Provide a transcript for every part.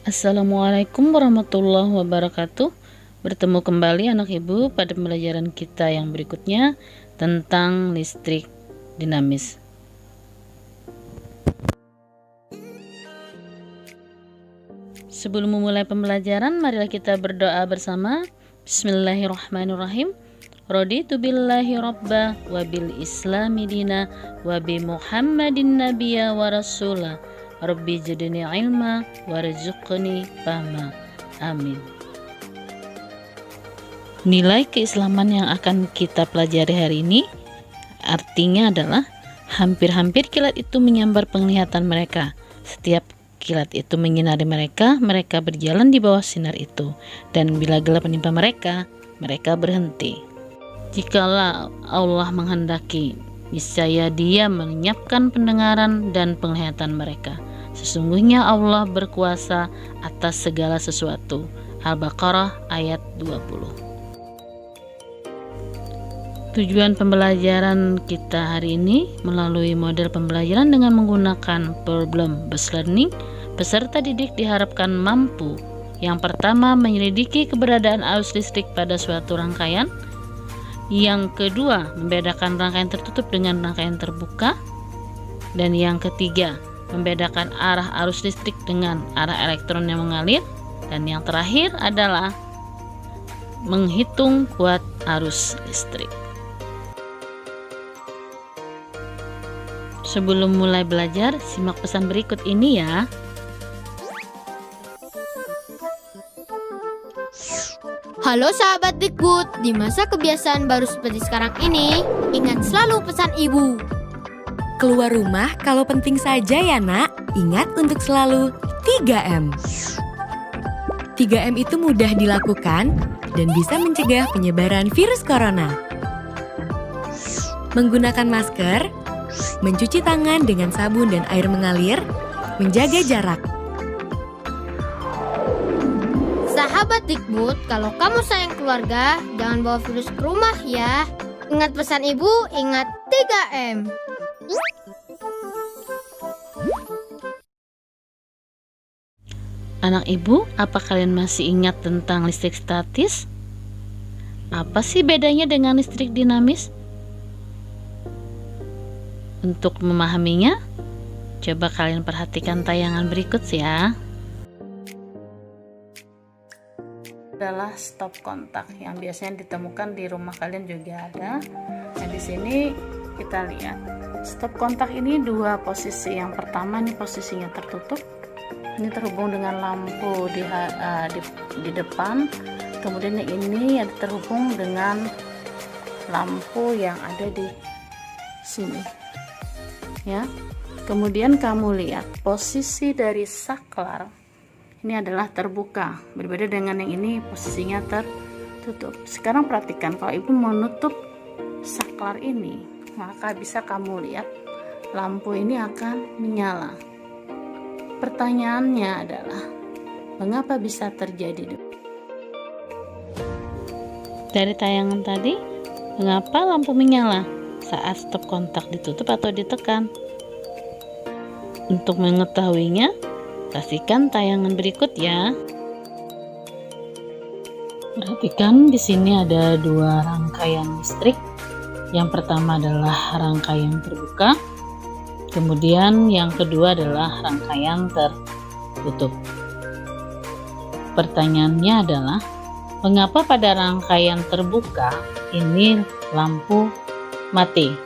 Assalamualaikum warahmatullahi wabarakatuh. Bertemu kembali anak ibu pada pembelajaran kita yang berikutnya tentang listrik dinamis. Sebelum memulai pembelajaran, marilah kita berdoa bersama. Bismillahirrahmanirrahim. Raditu billahi rabba wa bil islami dina wa bi muhammadin nabiyya wa rasulah. Rabbi jadini ilma warzuqni fahma. Amin. Nilai keislaman yang akan kita pelajari hari ini artinya adalah hampir-hampir kilat itu menyambar penglihatan mereka. Setiap kilat itu menyinari mereka, mereka berjalan di bawah sinar itu, dan bila gelap menimpa mereka, mereka berhenti. Jikalau Allah menghendaki, niscaya Dia melenyapkan pendengaran dan penglihatan mereka. Sesungguhnya Allah berkuasa atas segala sesuatu. Al-Baqarah ayat 20. Tujuan pembelajaran kita hari ini melalui model pembelajaran dengan menggunakan problem-based learning. Peserta didik diharapkan mampu: yang pertama, menyelidiki keberadaan arus listrik pada suatu rangkaian; yang kedua, membedakan rangkaian tertutup dengan rangkaian terbuka; dan yang ketiga, membedakan arah arus listrik dengan arah elektron yang mengalir; dan yang terakhir adalah menghitung kuat arus listrik. Sebelum mulai belajar, simak pesan berikut ini ya. Halo sahabat Dikbud, di masa kebiasaan baru seperti sekarang ini, ingat selalu pesan ibu. Keluar rumah kalau penting saja ya nak. Ingat untuk selalu 3M. 3M itu mudah dilakukan dan bisa mencegah penyebaran virus corona. Menggunakan masker, mencuci tangan dengan sabun dan air mengalir, menjaga jarak. Sahabat Dikbud, kalau kamu sayang keluarga, jangan bawa virus ke rumah ya. Ingat pesan ibu, ingat 3M. Anak ibu, apa kalian masih ingat tentang listrik statis? Apa sih bedanya dengan listrik dinamis? Untuk memahaminya, coba kalian perhatikan tayangan berikut ya. Adalah stop kontak yang biasanya ditemukan di rumah kalian juga ada. Nah, di sini kita lihat stop kontak ini dua posisi. Yang pertama ini posisinya tertutup. Ini terhubung dengan lampu di depan. Kemudian ini yang terhubung dengan lampu yang ada di sini. Ya. Kemudian kamu lihat posisi dari saklar. Ini adalah terbuka. Berbeda dengan yang ini posisinya tertutup. Sekarang perhatikan, kalau ibu menutup saklar ini, maka bisa kamu lihat lampu ini akan menyala. Pertanyaannya adalah, mengapa bisa terjadi? Dari tayangan tadi, mengapa lampu menyala saat stop kontak ditutup atau ditekan? Untuk mengetahuinya, saksikan tayangan berikut ya. Perhatikan di sini ada dua rangkaian listrik. Yang pertama adalah rangkaian terbuka. Kemudian yang kedua adalah rangkaian tertutup. Pertanyaannya adalah, mengapa pada rangkaian terbuka ini lampu mati?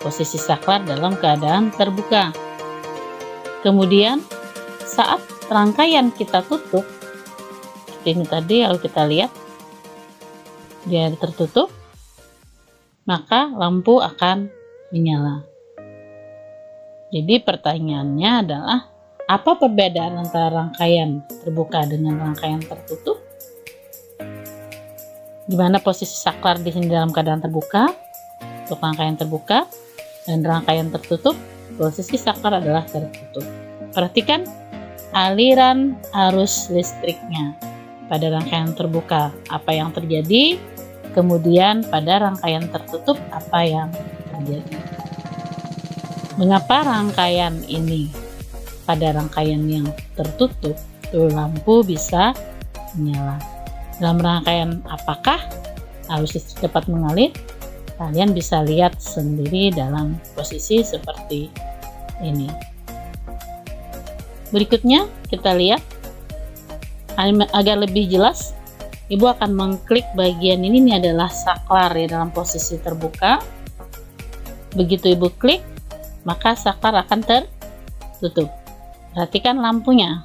Posisi saklar dalam keadaan terbuka. Kemudian saat rangkaian kita tutup, seperti ini tadi kalau kita lihat dia tertutup, maka lampu akan menyala. Jadi pertanyaannya adalah, apa perbedaan antara rangkaian terbuka dengan rangkaian tertutup? Di mana posisi saklar di sini dalam keadaan terbuka untuk rangkaian terbuka, dan rangkaian tertutup posisi saklar adalah tertutup. Perhatikan aliran arus listriknya pada rangkaian terbuka, apa yang terjadi, kemudian pada rangkaian tertutup apa yang terjadi. Mengapa rangkaian ini pada rangkaian yang tertutup Tuh, lampu bisa menyala. Dalam rangkaian apakah arus listrik dapat mengalir? Kalian bisa lihat sendiri dalam posisi seperti ini. Berikutnya kita lihat agar lebih jelas. Ibu akan mengklik bagian ini adalah saklar ya, dalam posisi terbuka. Begitu Ibu klik, maka saklar akan tertutup. Perhatikan lampunya.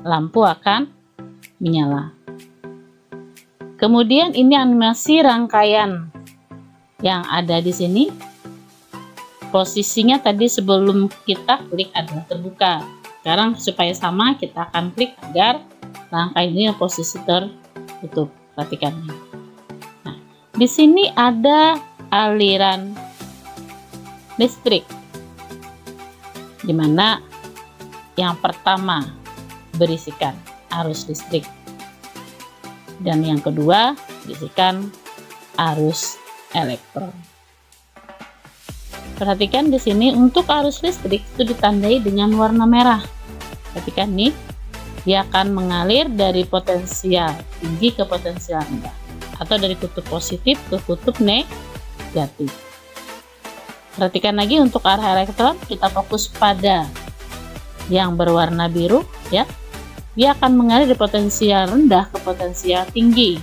Lampu akan menyala. Kemudian ini animasi rangkaian yang ada di sini. Posisinya tadi sebelum kita klik adalah terbuka. Sekarang supaya sama, kita akan klik agar rangkaian ini posisi tertutup. Perhatikan. Nah, di sini ada aliran listrik, di mana yang pertama berisikan arus listrik dan yang kedua berisikan arus elektron. Perhatikan di sini untuk arus listrik itu ditandai dengan warna merah. Perhatikan nih, dia akan mengalir dari potensial tinggi ke potensial rendah, atau dari kutub positif ke kutub negatif. Perhatikan lagi untuk arah elektron, kita fokus pada yang berwarna biru ya. Dia akan mengalir dari potensial rendah ke potensial tinggi,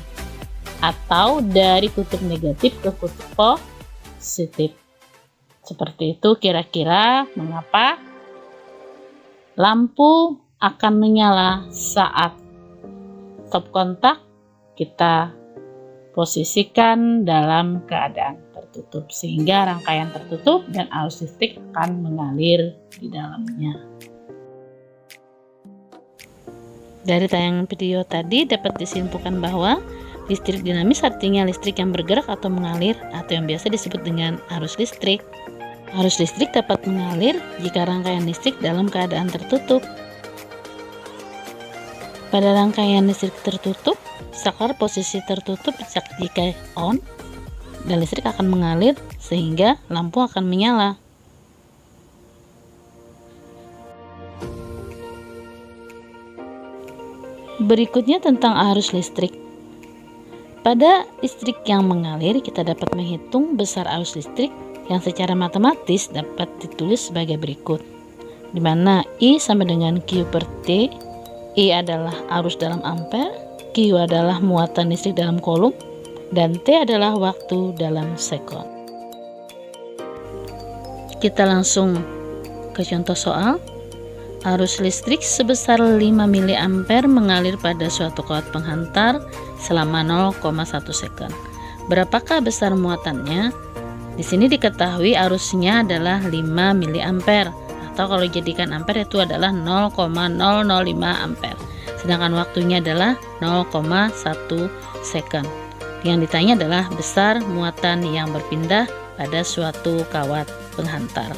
atau dari kutub negatif ke kutub positif. Seperti itu kira-kira mengapa lampu akan menyala saat stop kontak kita posisikan dalam keadaan tertutup, sehingga rangkaian tertutup dan arus listrik akan mengalir di dalamnya. Dari tayangan video tadi dapat disimpulkan bahwa listrik dinamis artinya listrik yang bergerak atau mengalir, atau yang biasa disebut dengan arus listrik. Arus listrik dapat mengalir jika rangkaian listrik dalam keadaan tertutup. Pada rangkaian listrik tertutup, saklar posisi tertutup jika on, dan listrik akan mengalir sehingga lampu akan menyala. Berikutnya tentang arus listrik. Pada listrik yang mengalir, kita dapat menghitung besar arus listrik yang secara matematis dapat ditulis sebagai berikut, di mana I sama dengan Q per T. I adalah arus dalam ampere, Q adalah muatan listrik dalam kolom, dan T adalah waktu dalam sekon. Kita langsung ke contoh soal. Arus listrik sebesar 5 mA mengalir pada suatu kawat penghantar selama 0,1 second. Berapakah besar muatannya? Di sini diketahui arusnya adalah 5 mA, atau kalau dijadikan ampere itu adalah 0,005 ampere. Sedangkan waktunya adalah 0,1 second. Yang ditanya adalah besar muatan yang berpindah pada suatu kawat penghantar.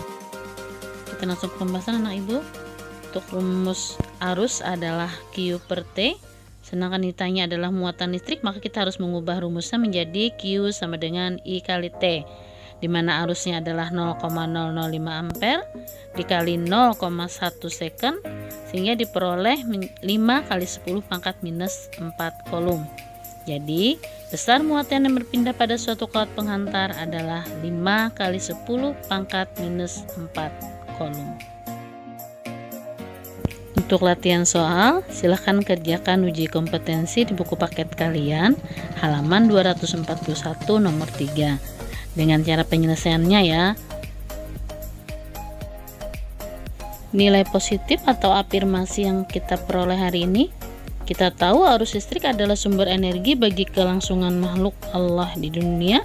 Kita langsung ke pembahasan anak ibu. Untuk rumus arus adalah Q per T. Sedangkan ditanya adalah muatan listrik, maka kita harus mengubah rumusnya menjadi Q sama dengan I kali T, di mana arusnya adalah 0,005 ampere dikali 0,1 second, sehingga diperoleh 5 kali 10 pangkat minus 4 kolom. Jadi besar muatan yang berpindah pada suatu kawat penghantar adalah 5 kali 10 pangkat minus 4 kolom. Untuk latihan soal, silahkan kerjakan uji kompetensi di buku paket kalian halaman 241 nomor 3 dengan cara penyelesaiannya ya. Nilai positif atau afirmasi yang kita peroleh hari ini, kita tahu arus listrik adalah sumber energi bagi kelangsungan makhluk Allah di dunia.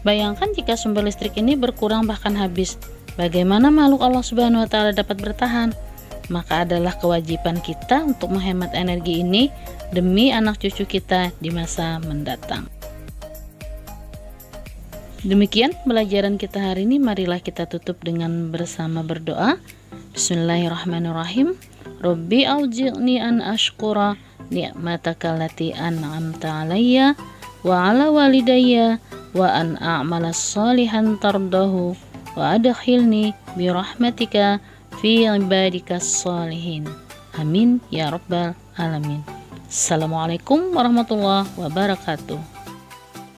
Bayangkan jika sumber listrik ini berkurang bahkan habis, bagaimana makhluk Allah Subhanahu wa Ta'ala dapat bertahan? Maka adalah kewajiban kita untuk menghemat energi ini demi anak cucu kita di masa mendatang. Demikian pelajaran kita hari ini. Marilah kita tutup dengan bersama berdoa. Bismillahirrahmanirrahim. Rabbi auzi'ni an ashkura ni'mataka allati an'amta alayya wa ala walidayya wa an a'mala salihan tardahu wa adkhilni bi rahmatika fi ibadikas salihin. Amin ya rabbal alamin. Assalamualaikum warahmatullahi wabarakatuh.